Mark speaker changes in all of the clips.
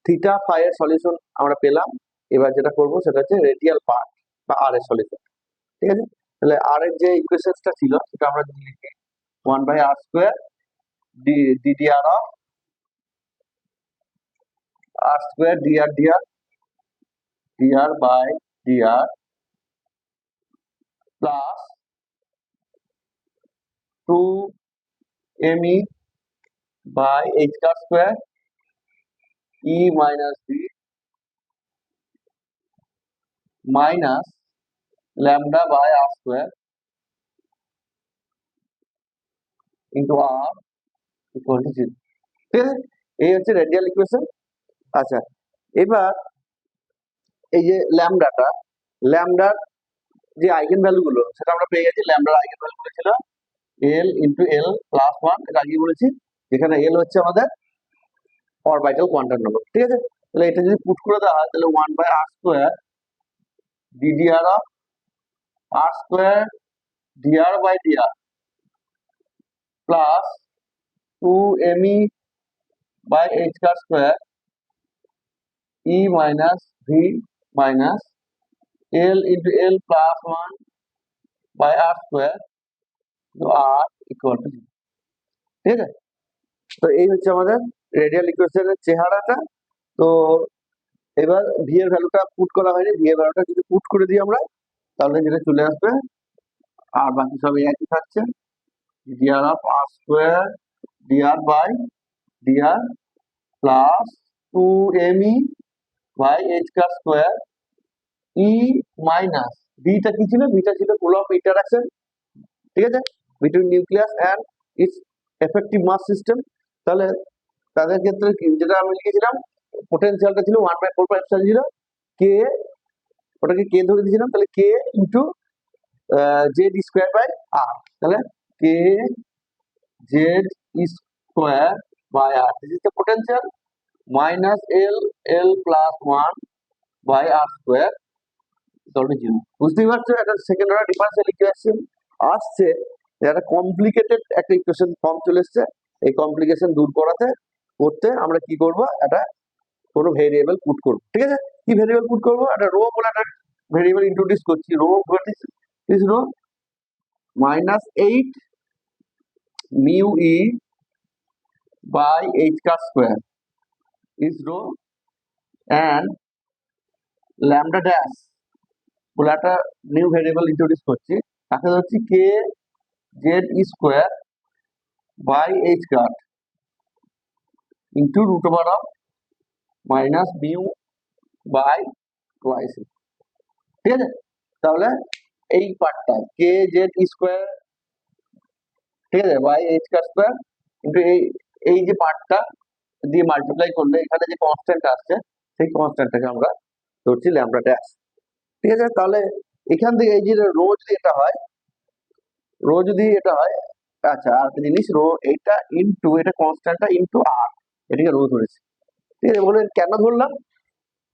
Speaker 1: Theta phi এর solution আমরা পেলাম। এবার যেটা করব সেটা হচ্ছে রেডিয়াল পার্ট বা আর এর সলিউশন। ঠিক আছে, তাহলে আর এর যে ইকুয়েশনটা ছিল সেটা আমরা যদি লিখি 1/r² ddr of r² dr by dr plus 2me by h² e minus v minus lambda by r² into r equal to 0। ঠিক আছে, এই হচ্ছে রেডিয়াল ইকুয়েশন। আচ্ছা, এবার এই যে ল্যামডার যে আইগেন ভ্যালু গুলো সেটা আমরা পেয়ে গেছি। ল্যামডার আইগেন ভ্যালু গুলো ছিল l ইন্টু l প্লাস 1, এটা আগে বলেছি, যেখানে l হচ্ছে আমাদের অরবিটাল কোয়ান্টাম নম্বর। ঠিক আছে, তাহলে এটা যদি পুট করে দেওয়া হয় তাহলে 1/r² ddr of r² dr by dr plus 2me by h² e minus v minus l into l plus 1 by r² তো r equal to 0। ঠিক আছে, তো এই হচ্ছে আমাদের রেডিয়াল ইকুয়েশনের চেহারাটা। তো এবার ভি এর ভ্যালুটা পুট করা হয়নি, ভি এর ভ্যালুটা যদি পুট করে দিই আমরা তাহলে যেটা চলে আসবে, আর বাকি সব একই থাকছে, dr of r² dr by dr plus 2me by h² e minus ভিটা কি ছিল, ভিটা ছিল কুলম্ব ইন্টারঅ্যাকশন। ঠিক আছে, between nucleus and its effective mass system. তাহলে তাদের ক্ষেত্রে যেটা আমি লিখেছিলাম পোটেনশিয়ালটা ছিল 1/4πε0 কে, ওটাকে কে ধরে দিয়েছিলাম, তাহলে K into Z square by R, তাহলে K Z square by R this is the potential minus L plus 1 by r² equal to 0। বুঝতেই পারছো একটা সেকেন্ড অর্ডার ডিফারেন্সিয়াল ইকুয়েশন আসছে, একটা কমপ্লিকেটেড একটা ইকুয়েশন ফর্ম চলে এসছে। এই কমপ্লিকেশন দূর করতে আমরা কি করব, একটা কোনো ভেরিয়েবল পুট করব। ঠিক আছে, কি ভেরিয়েবল পুট করব, একটা রো বলে একটা ভেরিয়েবল ইন্ট্রোডিউস করছি। Rho what is rho, -8 mu E by h² is rho and lambda dash বলে একটা নিউ ভেরিয়েবল ইন্ট্রোডিউস করছি, তাকে হচ্ছে K Z square by h² into root over of minus mu by twice. ঠিক আছে, তাহলে এই পার্টটা কে জেড স্কোয়ার, ঠিক আছে, বাই h² কিন্তু এই যে পার্টটা দিয়ে মাল্টিপ্লাই করলে এখানে যে কনস্ট্যান্ট আসছে সেই কনস্ট্যান্টটাকে আমরা ধরছি ল্যামডা ড্যাশ। ঠিক আছে, তাহলে এখান থেকে এই যে রো যদি এটা হয়, আচ্ছা আর একটা জিনিস, রো এইটা ইনটু এটা কনস্ট্যান্টটা ইনটু আর, এটাকে রো ধরেছি। ঠিক আছে, বলুন কেন ধরলাম,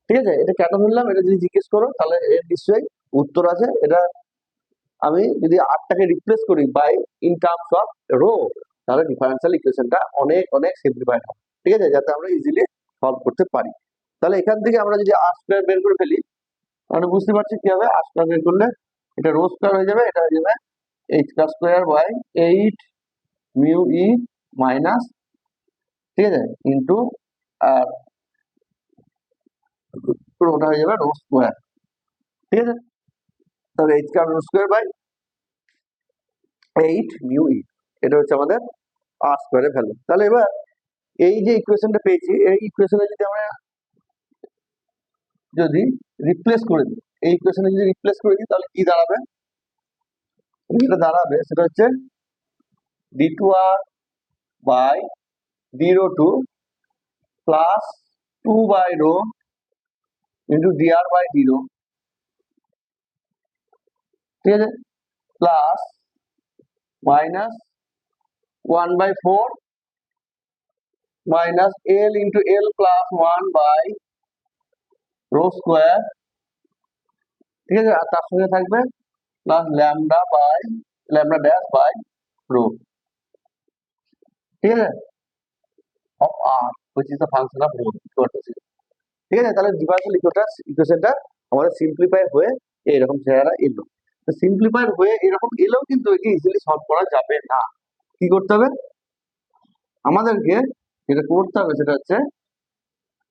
Speaker 1: ঠিক আছে, এটা কেন ধরলাম, এটা যদি জিজ্ঞেস করো তাহলে এর নিশ্চয়ই উত্তর আছে। এটা আমি যদি আরটাকে রিপ্লেস করি by in terms of rho, তাহলে ডিফারেন্সিয়াল ইকুয়েশনটা অনেক অনেক সিম্পলিফাইড হবে। ঠিক আছে, যাতে আমরা ইজিলি সলভ করতে পারি। তাহলে এখান থেকে আমরা যদি r² বের করে ফেলি তাহলে বুঝতে পারছি কি হবে, r² বের করলে এটা রো স্কয়ার হয়ে যাবে, এটা হয়ে যাবে h² by 8 mu E minus, ঠিক আছে, ইন্টু আর পুরোটা হয়ে যাবে রো স্কয়ার। ঠিক আছে, তাহলে h² rho square by 8 mu E, এটা হচ্ছে আমাদের r² এর ভ্যালু। তাহলে এবার এই যে ইকুয়েশনটা পেয়েছি, এই ইকুয়েশনে যদি আমরা রিপ্লেস করে দিই, এই ইকুয়েশনে যদি রিপ্লেস করে দিই তাহলে কি দাঁড়াবে, যেটা দাঁড়াবে সেটা হচ্ছে d2r by d ρ2 plus 2 by rho into dr by d ρ, ঠিক আছে, plus minus 1/4 minus l into l plus 1 by rho square. ঠিক আছে, আর তার সঙ্গে থাকবে plus lambda dash by rho. ঠিক আছে, of r which is the function of rho equal to 0। ঠিক আছে, তাহলে ডিফারেন্সিয়াল ইকুয়েশনটা আমাদের সিম্পলিফাই হয়ে এইরকম চেহারা এলো। তো সিম্পলিফাই হয়ে এরকম এলেও কিন্তু একে ইজিলি সলভ করা যাবে না। কি করতে হবে আমাদেরকে, যেটা করতে হবে সেটা হচ্ছে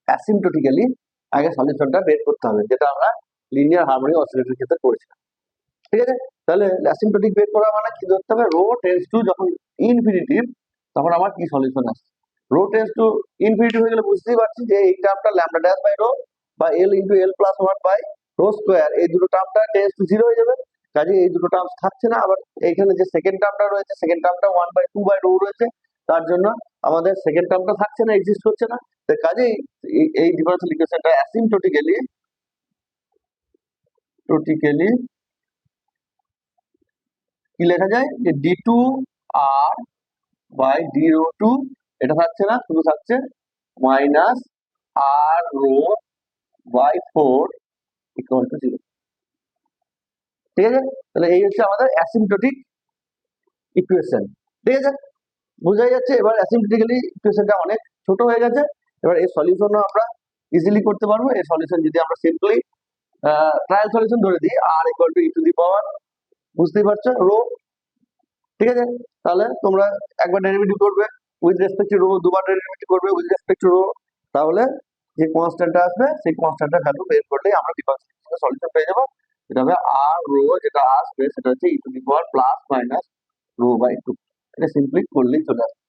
Speaker 1: অ্যাসিম্পটোটিক্যালি আগে সলিউশনটা বের করতে হবে, যেটা আমরা লিনিয়ার হারমোনিক অসিলেটরের ক্ষেত্রে করেছিলাম। ঠিক আছে, তাহলে অ্যাসিম্পটোটিক বের করা মানে কি ধরতে হবে, রো টেন্ডস টু যখন ইনফিনিটিভ তখন আমার কি সলিউশন আসছে। রো টেন্ডস টু ইনফিনিটিভ হয়ে গেলে বুঝতেই পারছি যে এই টার্মটা ল্যামডা ড্যাশ বাই রো বা L into L plus one by rho square, এই দুটো টার্মটা টেন্ডস টু জিরো হয়ে যাবে। কাজে এই দুটো টার্মস থাকছে না। আবার এইখানে যে সেকেন্ড টার্মটা রয়েছে, সেকেন্ড টার্মটা one by two by rho রয়েছে, তার জন্য আমাদের সেকেন্ড টার্মটা থাকছে না, এক্সিস্ট করছে না। তো কাজেই এই ডিফারেন্সিয়াল ইকুয়েশনটা অ্যাসিম্পটোটিক্যালি কি লেখা যায় যে D two R by D rho two, এটা থাকছে না, শুধু থাকছে minus R rho by four equal to zero. ঠিক আছে, তাহলে এই হচ্ছে আমাদের অ্যাসিম্পটোটিক ইকুয়েশন। ঠিক আছে, বোঝাই যাচ্ছে। এবার অ্যাসিম্পটোটিক্যালি ইকুয়েশনটা অনেক ছোট হয়ে গেছে। এবার এই সলিউশনও আমরা ইজিলি করতে পারবো। এই সলিউশন যদি আমরা সিম্পলি ট্রায়াল সলিউশন ধরে দিই, R equal to e to the power, বুঝতেই পারছো, রো। ঠিক আছে, তাহলে তোমরা একবার ডেরিভেটিভ করবে উইথ রেসপেক্ট টু রো, দুবার ডেরিভেটিভ করবে উইথ রেসপেক্ট টু রো, তাহলে যে কনস্ট্যান্টটা আসবে সেই কনস্ট্যান্টের ভ্যালু বের করলেই আমরা ডিফারেন্সিয়াল সলিউশন পেয়ে যাবো। এটা হবে আর রো, যেটা আসবে সেটা হচ্ছে e to the power plus minus rho by two. এটা সিম্পলি করলেই চলে আসবে।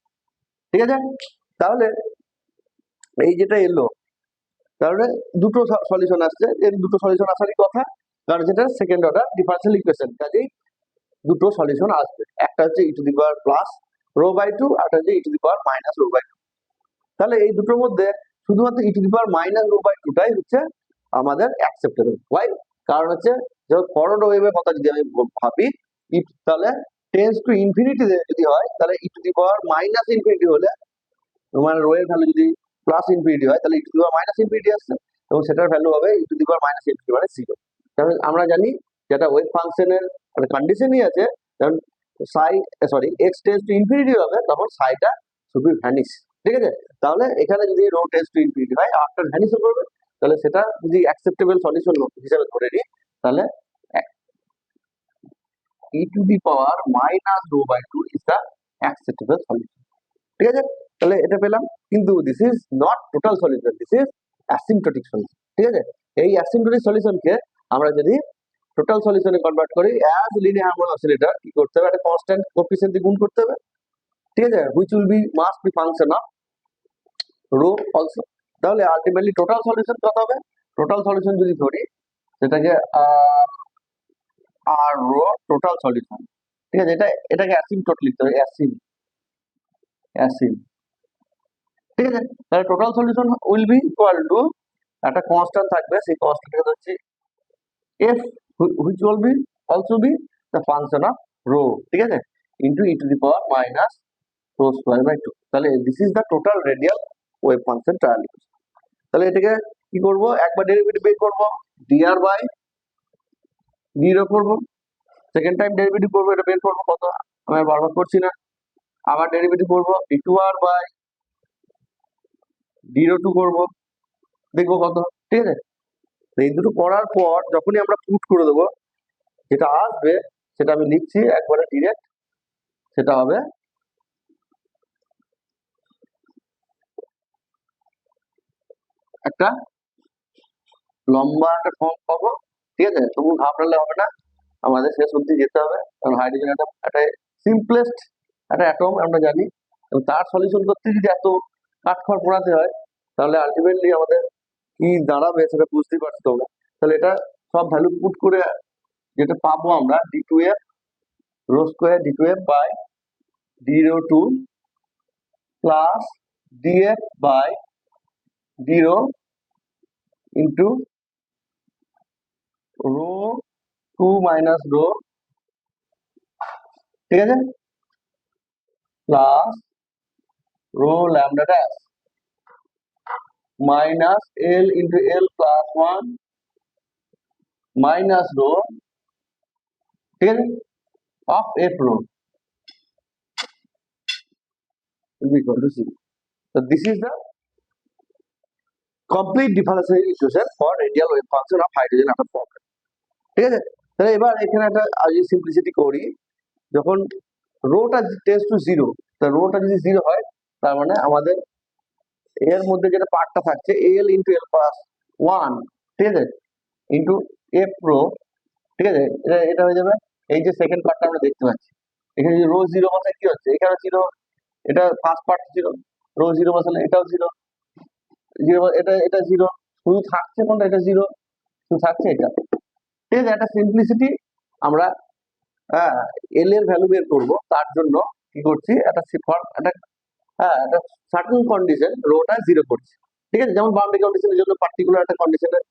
Speaker 1: ঠিক আছে, তাহলে এই যেটা এলো, তাহলে দুটো সলিউশন আসছে, এর দুটো সলিউশন আসারই কথা, কারণ যেটা সেকেন্ড অর্ডার ডিফারেন্সিয়াল ইকুয়েশন, কাজেই দুটো সলিউশন আসবে। একটা হচ্ছে e to the power plus rho by two, আর একটা হচ্ছে e to the power minus rho by two. তাহলে এই দুটোর মধ্যে শুধুমাত্র e to the power minus rho by টুটাই হচ্ছে আমাদের অ্যাকসেপ্টেবল। ওয়াই? কারণ হচ্ছে যখন ফরওয়ার্ড ওয়েভের কথা যদি আমি ভাবি, তাহলে টেন্স টু ইনফিনিটি যদি হয়, তাহলে e to the power minus infinity হলে, মানে রো এর ভ্যালু যদি প্লাস ইনফিনিটি হয়, তাহলে e to the power minus infinity আসছে, এবং সেটার ভ্যালু হবে e to the power minus infinity মানে জিরো। কারণ আমরা জানি যেটা ওয়েভ ফাংশনের একটা কন্ডিশনই আছে, কারণ সাই sorry x tends to infinity হবে তখন সাইটা শুড বি ভ্যানিশ। ঠিক আছে, তাহলে এখানে যদি রো টেন্স টু ইনফিনিটি হয় আফটার ভ্যানিশ করবে, তাহলে সেটা যদি অ্যাকসেপ্টেবল সলিউশন হিসেবে ধরে নিই, তাহলে e to the power minus rho by two is the acceptable solution. ঠিক আছে, তাহলে এটা পেলাম। কিন্তু this is not total solution, this is asymptotic solution. ঠিক আছে, এই অ্যাসিম্পটোটিক সলিউশনকে আমরা যদি টোটাল সলিউশনে কনভার্ট করি, অ্যাজ লিনিয়ার হারমোনিক অসিলেটর কি করতে হবে, একটা কনস্ট্যান্ট কোএফিসিয়েন্ট দিয়ে গুণ করতে হবে। ঠিক আছে, which will B must be function of rho also. তাহলে আলটিমেটলি টোটাল সলিউশন কত হবে, টোটাল সলিউশন যদি ধরি সেটাকে আর রো টোটাল সলিউশন। ঠিক আছে, এটাকে অ্যাসিম্পটোট লিখতে হবে, অ্যাসিম। ঠিক আছে, তাহলে total solution will be equal to একটা কনস্ট্যান্ট থাকবে, সেই কনস্ট্যান্টটা হচ্ছে F, which will be also be the function of rho. ঠিক আছে, into e to the power minus rho square by two. তাহলে this is the total radial wave function trial equation. তাহলে এটাকে কি করব, একবার ডেরিভেটিভ বের করব, ডিআর বাই ডি রো করব, সেকেন্ড টাইম ডেরিভেটিভ করব, এটা বের করব কত, আমি বারবার করছি না। আবার ডেরিভেটিভ করব D two R by D rho two করব, দেখবো কত। ঠিক আছে, এই দুটো করার পর যখনই আমরা পুট করে দেবো, যেটা আসবে সেটা আমি লিখছি একবারে ডিরেক্ট, সেটা হবে একটা লম্বা একটা ফর্ম পাবো। ঠিক আছে, তবু ঘাবড়ালে হবে না, আমাদের শেষ অবধি যেতে হবে, কারণ হাইড্রোজেন অ্যাটম একটা সিম্পলেস্ট একটা অ্যাটম আমরা জানি, এবং তার সলিউশন করতে যদি এত কাঠখড় পোড়াতে হয়, তাহলে আলটিমেটলি আমাদের কি দাঁড়াবে সেটা বুঝতেই পারছি তোমরা। তাহলে এটা সব ভ্যালু পুট করে যেটা পাবো আমরা, d two F rho square d two F by D rho two plus dF by D rho into rho two minus rho, ঠিক আছে, plus rho lambda dash minus L into L plus one minus rho, ঠিক আছে, of F rho is equal to 0. So this is the complete differential equation for radial wave function of hydrogen atom problem. ঠিক আছে, তাহলে এবার এখানে একটা যদি simplicity করি, যখন রোটা টেন্ডস টু জিরো, তা রোটা যদি জিরো হয় তার মানে আমাদের এর মধ্যে যেটা পার্টটা থাকছে এল ইন্টু এল প্লাস ওয়ান, ঠিক আছে, ইন্টু এফ রো, ঠিক আছে, এটা হয়ে যাবে। এই যে সেকেন্ড পার্টটা আমরা দেখতে পাচ্ছি, এখানে যদি রো জিরো বসায় কি হচ্ছে, এখানে জিরো, এটা first part zero, rho zero বসালে এটাও জিরো, জিরো এটা এটা জিরো, শুধু থাকছে কোনটা, এটা জিরো, শুধু থাকছে এটা। ঠিক আছে, একটা সিম্পলিসিটি আমরা এল এর ভ্যালু বের করবো, তার জন্য কি করছি, একটা একটা সার্টেন কন্ডিশন রোটা জিরো করছি। ঠিক আছে, যেমন বাউন্ডারি কন্ডিশনের জন্য পার্টিকুলার একটা কন্ডিশনের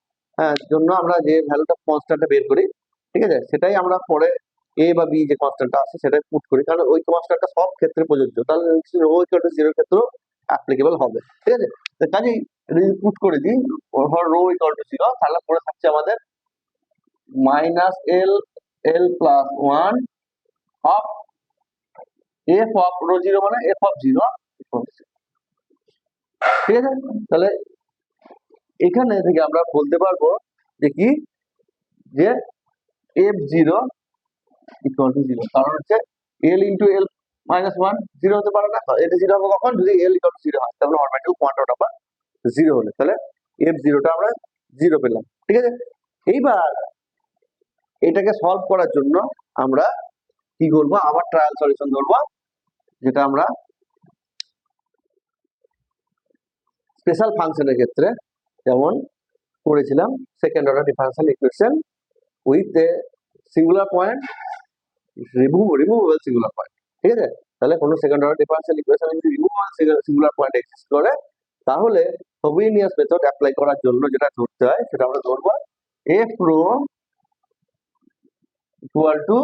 Speaker 1: জন্য আমরা যে ভ্যালুটা কনস্ট্যান্টটা বের করি, ঠিক আছে, সেটাই আমরা পরে এ বা বি যে কনস্ট্যান্টটা আছে সেটা পুট করি, কারণ ওই কনস্ট্যান্টটা সব ক্ষেত্রে প্রযোজ্য, তাহলে রো ইকুয়াল টু জিরোর ক্ষেত্রেও অ্যাপ্লিকেবল হবে। ঠিক আছে, তো কাজেই এটা যদি পুট করে দিই রো ইকুয়াল টু জিরো, তাহলে পরে থাকছে আমাদের minus L L plus one of F of rho zero মানে এফ অফ জিরো। ঠিক আছে, তাহলে এখানে থেকে আমরা বলতে পারবো যে কি, যে F zero equal to zero, কারণ হচ্ছে এল ইন্টু এল মাইনাস ওয়ান জিরো হতে পারে না, এটা জিরো হবে কখন, যদি এল ইকুয়াল টু জিরো হয়, তাহলে অটোমেটিক কোয়ান্টাম নাম্বার জিরো হলে, তাহলে এফ জিরোটা আমরা জিরো পেলাম। ঠিক আছে, এইবার এটাকে সলভ করার জন্য আমরা কি করবো, আবার ট্রায়াল সলিউশন ধরবো, যেটা আমরা স্পেশাল ফাংশনের ক্ষেত্রে যেমন করেছিলাম, second order differential equation with a singular point, removable singular point. ঠিক আছে, তাহলে কোনো সেকেন্ড অর্ডার ডিফারেন্সিয়াল ইকুয়েশন যদি রিমুভেবল সিঙ্গুলার পয়েন্ট এক্সিস্ট করে, তাহলে হোমোজেনিয়াস মেথড অ্যাপ্লাই করার জন্য যেটা ধরতে হয় সেটা আমরা ধরবো এফ রো ইকুয়াল টু,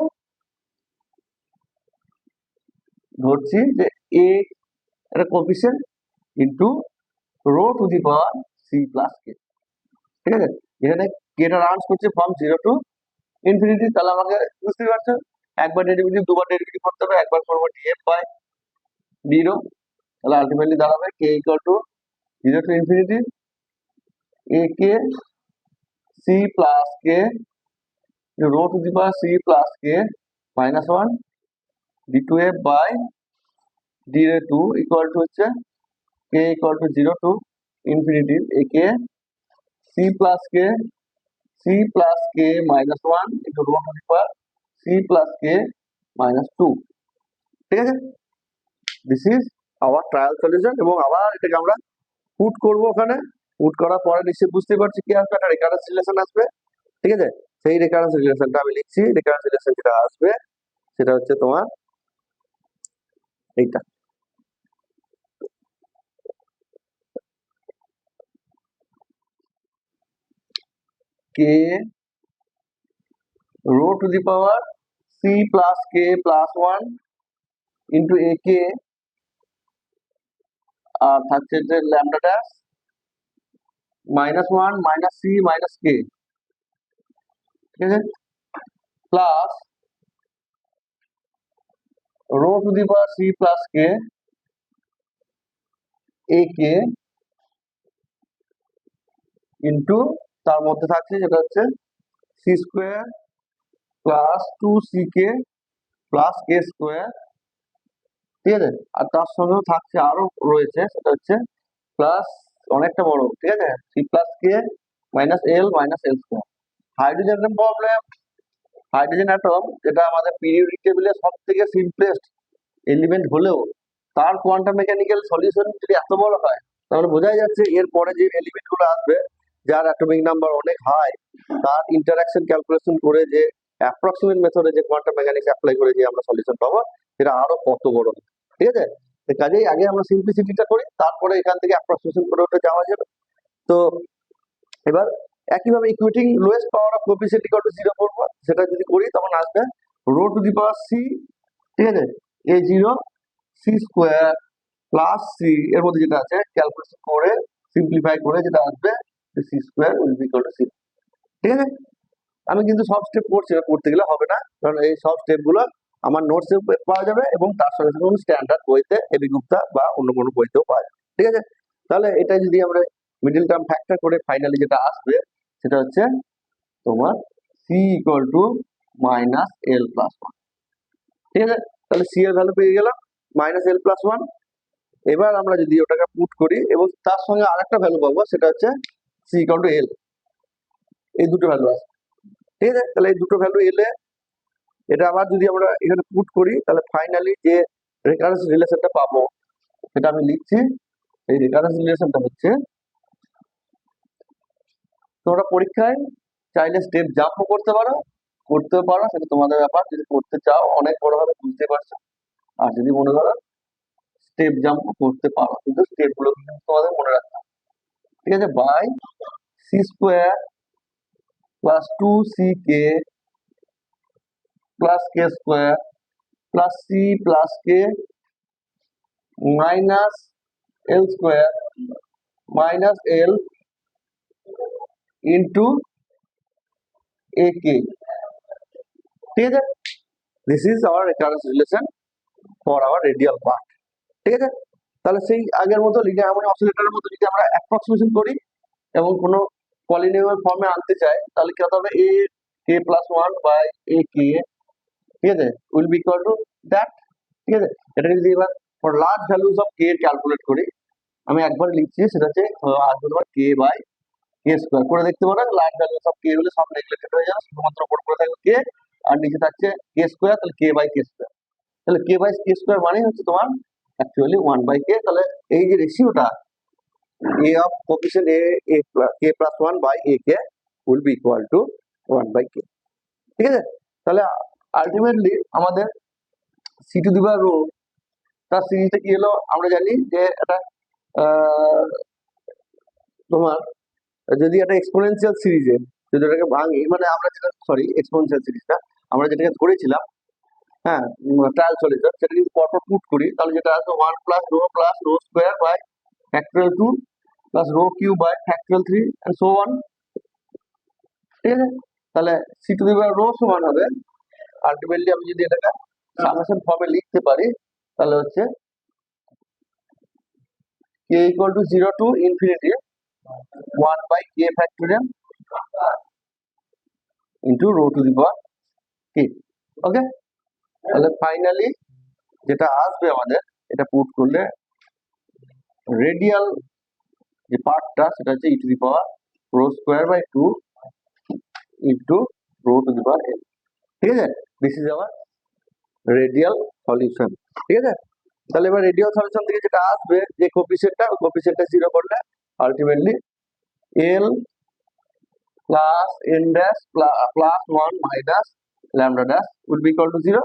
Speaker 1: ধরছি যে এ এটা coefficient into rho to the power c plus k. ঠিক আছে, এখানে কেটা রাউন্ড করছে ফ্রম জিরো টু ইনফিনিটি, তাহলে আমাকে বুঝতে পারছো একবার ডেরিভেটিভ দুবার ডেরিভেটিভ করতে হবে, একবার করবো ডিএফ বাই ডিরো, তাহলে আলটিমেটলি দাঁড়াবে k equal to zero to infinity a k c plus k rho to the power c plus k minus one d two F by d rho two equal to হচ্ছে k equal to zero to infinity a k c plus k minus one into rho to the power c plus k minus two. ঠিক আছে, this is our trial solution, এবং আবার এটাকে আমরা put করবো, ওখানে put করার পরে নিশ্চয়ই বুঝতে পারছি কি আসবে, একটা রেকারেন্স রিলেশন আসবে। ঠিক আছে, সেই রেকারেন্স রিলেশনটা আমি লিখছি, রেকারেন্স রিলেশন যেটা আসবে সেটা হচ্ছে তোমার এইটা, k rho to the power c plus k plus one into a k, আর থাকছে যে lambda dash minus one minus c minus k. ঠিক আছে, plus rho to the power c plus k a k into তার মধ্যে থাকছে যেটা হচ্ছে c square plus two c k plus k square. ঠিক আছে, আর তার সঙ্গেও থাকছে আরো রয়েছে, সেটা হচ্ছে প্লাস অনেকটা বড়, ঠিক আছে, c plus k minus L square. Hydrogen problem, hydrogen atom যেটা আমাদের পিরিয়ডিক টেবিলের সব থেকে সিম্পলেস্ট এলিমেন্ট হলেও তার কোয়ান্টাম মেকানিক্যাল সলিউশন যদি এত বড় হয়, তাহলে বোঝাই যাচ্ছে এর পরে যে এলিমেন্ট গুলো আসবে যার অ্যাটমিক নাম্বার অনেক হাই, তার ইন্টারাকশন ক্যালকুলেশন করে যে অ্যাপ্রক্সিমেট মেথডে যে কোয়ান্টাম মেকানিক্স অ্যাপ্লাই করে যে আমরা সলিউশন পাবো, সেটা আরো কত বড়। ঠিক আছে, তো কাজেই আগে আমরা সিম্পলিসিটিটা করি, তারপরে এখান থেকে অ্যাপ্রক্সিমেশন করে ওটা যাওয়া যাবে। তো এবার একইভাবে equating lowest power of coefficient equal to zero করবো, সেটা যদি করি তখন আসবে rho to the power c, ঠিক আছে, a zero c square plus c, এর মধ্যে যেটা আছে ক্যালকুলেশন করে সিম্পলিফাই করে যেটা আসবে C square will be equal to C. ঠিক আছে, আমি কিন্তু সব স্টেপ করছি, করতে গেলে হবে না, কারণ এই সব স্টেপ গুলো আমার নোটসে পাওয়া যাবে, এবং তার সঙ্গে সঙ্গে স্ট্যান্ডার্ড বইতে এবি গুপ্তা বা অন্য কোনো বইতেও পাওয়া যাবে। ঠিক আছে, তাহলে এটা যদি আমরা মিডিল টার্ম ফ্যাক্টর করে ফাইনালি যেটা আসবে সেটা হচ্ছে তোমার C equal to minus L plus one. ঠিক আছে, তাহলে সি এর ভ্যালু পেয়ে গেলাম মাইনাস এল প্লাস ওয়ান। এবার আমরা যদি ওটাকে পুট করি এবং তার সঙ্গে আরেকটা ভ্যালু পাবো সেটা হচ্ছে সি ইকুয়াল টু এল, এই দুটো ভ্যালু আছে। ঠিক আছে, তাহলে এই দুটো ভ্যালু এলে এটা আবার যদি আমরা এখানে পুট করি তাহলে ফাইনালি যে রেকারেন্স রিলেশনটা পাবো সেটা আমি লিখছি। এই রেকারেন্স রিলেশনটা হচ্ছে, তোমরা পরীক্ষায় চাইলে স্টেপ জাম্পও করতে পারো, সেটা তোমাদের ব্যাপার। যদি করতে চাও অনেক বড়ভাবে বুঝতে পারছো, আর যদি মনে করো স্টেপ জাম্প করতে পারো, কিন্তু স্টেপ গুলো কিন্তু তোমাদের মনে রাখতে হবে। ঠিক আছে, by c square plus 2ck plus k square plus c plus k minus L square minus L into a k. ঠিক আছে, this is our recurrence relation for our radial part. ঠিক আছে, তাহলে সেই আগের মতো লিনিয়ার হারমোনিক অসিলেটরের মতো যদি আমরা অ্যাপ্রক্সিমেশন করি এবং কোনো পলিনোমিয়াল ফর্মে আনতে চাই তাহলে কি হতে হবে, এ কে plus one by A k. ঠিক আছে, will be equal to that. ঠিক আছে, এটা যদি এবার for large values of K calculate করি, আমি একবার লিখছি, সেটা হচ্ছে আসবে তোমার কে বাই কে স্কোয়ার। করে দেখতে পারো লার্জ ভ্যালুজ অফ কে হলে সব নেগলেক্টেড হয়ে যাবে, শুধুমাত্র উপর করে থাকবে কে আর নিচে থাকছে কে স্কোয়ার। তাহলে কে বাই কে স্কোয়ার, তাহলে কে বাই কে স্কোয়ার মানে হচ্ছে তোমার অ্যাকচুয়ালি 1/k। তাহলে এই যে রেশিওটা a of coefficient a k plus 1 by a k will be equal to 1/k। ঠিক আছে, তাহলে আলটিমেটলি আমাদের C to the power rho তার সিরিজটা কি হলো, আমরা জানি যে এটা তোমার যদি একটা এক্সপোনেনশিয়াল সিরিজে যদি এটাকে ভাঙি, মানে আমরা যেটা সরি এক্সপোনেনশিয়াল সিরিজটা আমরা যেটাকে ধরেছিলাম, হ্যাঁ ট্রায়াল সলিউশন, সেটা যদি পরপর পুট করি তাহলে যেটা আসবে 1 plus rho square by factorial 2 plus rho cube by factorial 3 and so on. ঠিক আছে, তাহলে C to the power rho সমান হবে আলটিমেটলি আমি যদি এটাকে সামেশন ফর্মে লিখতে পারি তাহলে হচ্ছে k equal to 0 to infinity 1/k factorial into rho to the power k। Okay, তাহলে ফাইনালি যেটা আসবে আমাদের, এটা পুট করলে রেডিয়াল যে পার্টটা সেটা হচ্ছে e to the power rho square by 2 into rho to the power n। ঠিক আছে, this is our radial solution. ঠিক আছে, তাহলে এবার রেডিয়াল সলিউশন থেকে যেটা আসবে যে কোফিসিয়েন্টটা 0 করলে ultimately l plus n dash plus 1 minus lambda dash will be equal to 0।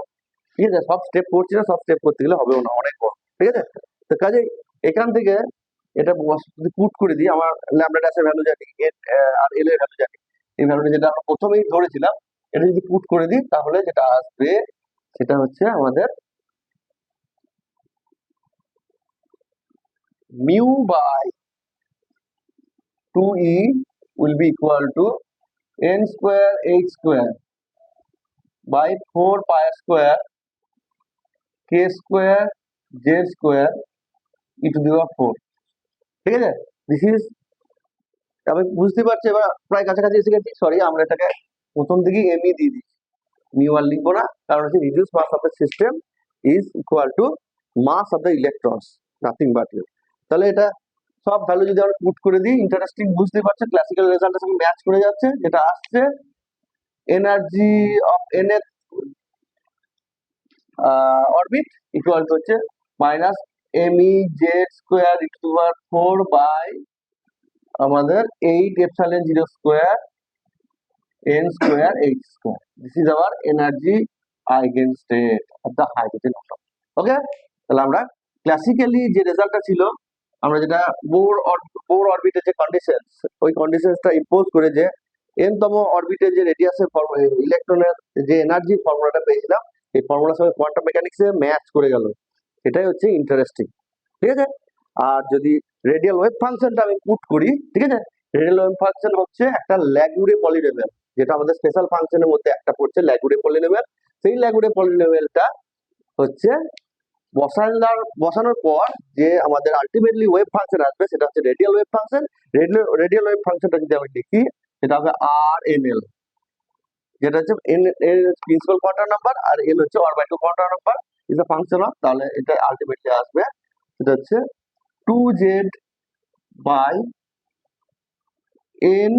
Speaker 1: ঠিক আছে, সব স্টেপ করছি না, সব স্টেপ করতে গেলে হবেও না, অনেক বড়। ঠিক আছে, তো কাজে এখান থেকে এটা যদি পুট করে দিই, আমার ল্যামডা ড্যাশের ভ্যালু জানি আর এল এর ভ্যালু জানি, এই ভ্যালুটা যেটা আমরা প্রথমেই ধরেছিলাম, এটা যদি পুট করে দিই তাহলে যেটা আসবে সেটা হচ্ছে আমাদের mu by 2e will be equal to n square h square by 4 pi square k square z square e to the power 4। ঠিক আছে, দিস ইজ, আমি বুঝতে পারছি এবার প্রায় কাছাকাছি এসে গেছি। সরি, আমরা এটাকে প্রথম দিকেই এমই দিয়ে দিই, মিউ আর লিখবো না, কারণ হচ্ছে reduce mass of the system is equal to mass of the electrons, nothing but U. তাহলে এটা সব ভ্যালু যদি আমরা পুট করে দিই, ইন্টারেস্টিং, বুঝতে পারছো ক্লাসিক্যাল রেজাল্টের সঙ্গে ম্যাচ করে যাচ্ছে। যেটা আসছে energy of nth orbit equal to হচ্ছে minus me z square e to the power 4 by আমাদের 8 epsilon 0 square n square h square. This is our energy eigen state of the hydrogen atom. Okay, তাহলে আমরা classically যে রেজাল্টটা ছিল, আমরা যেটা bore অরবিটের যে কন্ডিশন, ওই কন্ডিশনসটা ইম্পোজ করে যে n তম অরবিটে যে রেডিয়াসের ইলেকট্রনের যে এনার্জি ফর্মুলাটা পেয়েছিলাম, এই ফর্মুলার সঙ্গে কোয়ান্টাম মেকানিক্সে ম্যাচ করে গেল। এটাই হচ্ছে ইন্টারেস্টিং। ঠিক আছে, আর যদি রেডিয়াল ওয়েভ ফাংশনটা আমি পুট করি, ঠিক আছে, রেডিয়াল ওয়েভ ফাংশন হচ্ছে একটা ল্যাগুরে পলিনোমিয়াল, যেটা আমাদের স্পেশাল ফাংশনের মধ্যে একটা পড়ছে ল্যাগুরে পলিনোমিয়াল। সেই ল্যাগুরে পলিনোমিয়ালটা হচ্ছে বসানোর পর যে আমাদের আলটিমেটলি ওয়েভ ফাংশন আসবে সেটা হচ্ছে radial wave function. Radial wave ফাংশনটা যদি আমি লিখি সেটা হবে আর এন এল, যেটা হচ্ছে এন এর প্রিন্সিপাল কোয়ান্টাম নাম্বার আর এল হচ্ছে orbital quantum number is the function of, তাহলে এটা আলটিমেটলি আসবে সেটা হচ্ছে 2z by N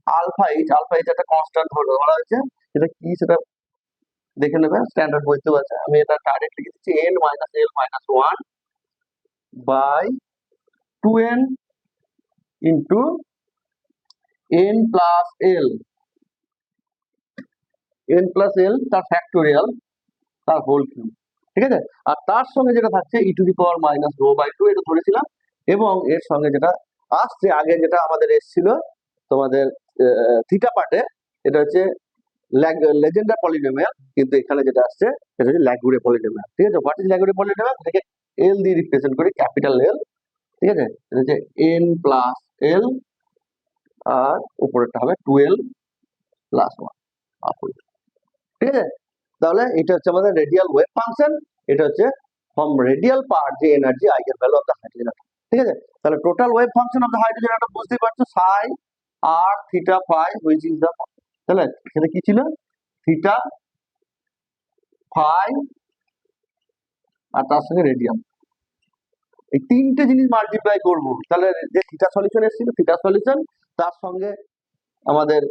Speaker 1: alpha H একটা কনস্ট্যান্ট ধরা হয়েছে, সেটা কি সেটা দেখে নেবে, স্ট্যান্ডার্ড বইতে আছে। আমি এটা ডাইরেক্ট লিখে দিচ্ছি n minus L minus one by 2n into n plus L, n plus L তার ফ্যাক্টোরিয়াল তার হোল কিউব, ঠিক আছে। আর তার সঙ্গে যেটা থাকছে e to the power minus rho by two, এটা ধরেছিলাম। এবং এর সঙ্গে যেটা আসছে আগে যেটা আমাদের এসেছিল তোমাদের থিটা পার্টে, এটা হচ্ছে লেজেন্ডার পলিনোমিয়াল, কিন্তু এখানে যেটা আসছে সেটা হচ্ছে ল্যাগুরে পলিনোমিয়াল, ঠিক আছে। What is Laguerre polynomial? এটাকে এল দিয়ে রিপ্রেজেন্ট করি, ক্যাপিটাল এল, ঠিক আছে। এটা হচ্ছে এন প্লাস এল আর উপরেরটা হবে 12 প্লাস 1 আপন, ঠিক আছে। তাহলে এটা হচ্ছে আমাদের রেডিয়াল ওয়েভ ফাংশন, এটা হচ্ছে ফ্রম রেডিয়াল পার্ট যে energy eigen value of the hydrogen atom, ঠিক আছে। তাহলে total wave function of the hydrogen atom বুঝতেই পারছো, psi R theta phi which is the, তাহলে সেটা কি ছিল, থিটা ফাই আর তার সঙ্গে রেডিয়াম, এই তিনটে জিনিস মাল্টিপ্লাই করব, তাহলে যে থিটা সলিউশন এসেছিল থিটা সলিউশন, তার সঙ্গে আমাদের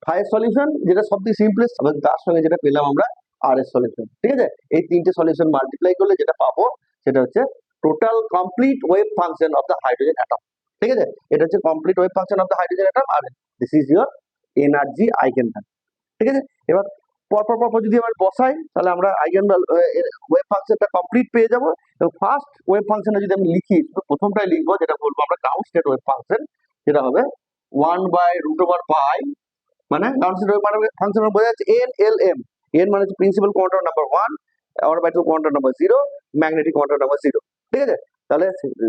Speaker 1: ফাই সলিউশন যেটা সবথেকে সিম্পলেস্ট, এবং তার সঙ্গে যেটা পেলাম আমরা আর এস সলিউশন, ঠিক আছে। এই তিনটে সলিউশন মাল্টিপ্লাই করলে যেটা পাবো সেটা হচ্ছে total complete wave function of the hydrogen atom, ঠিক আছে। এটা হচ্ছে complete wave function of the hydrogen atom, আর this is your energy eigen value, ঠিক আছে। এবার পরপর যদি আমরা বসাই তাহলে আমরা আইগেন ওয়েভ ফাংশনটা কমপ্লিট পেয়ে যাবো। এবং ফার্স্ট ওয়েভ ফাংশনে যদি আমি লিখি, শুধু প্রথমটাই লিখবো, যেটা বলবো আমরা গ্রাউন্ড স্টেট ওয়েভ ফাংশন, সেটা হবে 1/√পাই, মানে গ্রাউন্ড স্টেট ওয়েভ ফাংশন বোঝা যাচ্ছে এন এল এম, এন মানে হচ্ছে principal quantum number 1, orbital quantum number 0, magnetic quantum number 0, ঠিক আছে। তাহলে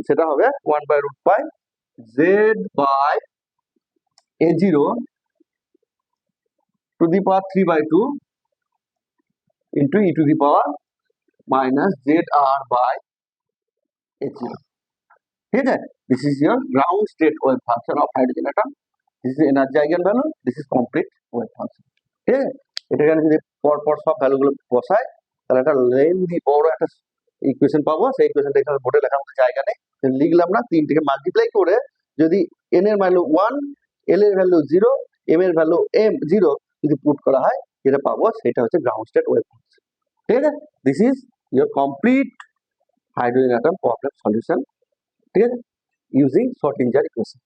Speaker 1: সেটা হবে 1/√পাই Z by a0 to the power 3/2 into e to the power minus zr by h0, ঠিক আছে। This is your ground state wave function of hydrogen atom. This is energy eigenvalue. This is complete wave function, ঠিক আছে। এটাকে আমি যদি পরপর সব ভ্যালুগুলো বসাই তাহলে একটা লেন্থি বড় একটা ইকুয়েশন পাবো। সেই ইকুয়েশনটা এখানে বোর্ডে লেখার মতো জায়গা নেই, লিখলাম না। তিনটিকে মাল্টিপ্লাই করে যদি n এর ভ্যালু 1, l এর ভ্যালু 0, m এর ভ্যালু m0 যদি পুট করা হয়, যেটা পাবো সেটা হচ্ছে গ্রাউন্ড স্টেট ওয়েভ ফাংশন, ঠিক আছে। This is your complete hydrogen atom problem solution, ঠিক আছে, ইউজিং শর্টিঞ্জার ইকুয়েশন।